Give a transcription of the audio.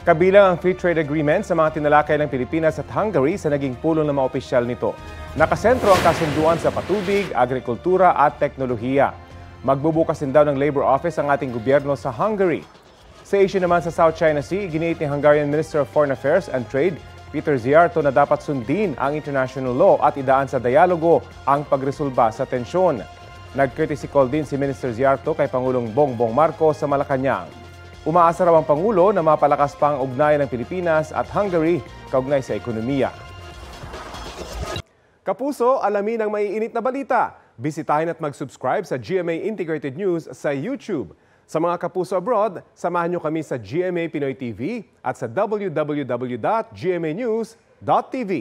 Kabilang ang free trade agreement sa mga tinalakay ng Pilipinas at Hungary sa naging pulong ng mga opisyal nito. Nakasentro ang kasunduan sa patubig, agrikultura at teknolohiya. Magbubukas din daw ng Labor Office ang ating gobyerno sa Hungary. Sa issue naman sa South China Sea, giniit ni Hungarian Minister of Foreign Affairs and Trade, Peter Ziarto, na dapat sundin ang international law at idaan sa dialogo ang pagresolba sa tensyon. Nag-courtesy call din si Minister Ziarto kay Pangulong Bongbong Marcos sa Malacanang. Umaasa raw ang Pangulo na mapalakas pa ang ugnayan ng Pilipinas at Hungary kaugnay sa ekonomiya. Kapuso, alamin ang maiinit na balita. Bisitahin at mag-subscribe sa GMA Integrated News sa YouTube. Sa mga kapuso abroad, samahan nyo kami sa GMA Pinoy TV at sa www.gmanews.tv.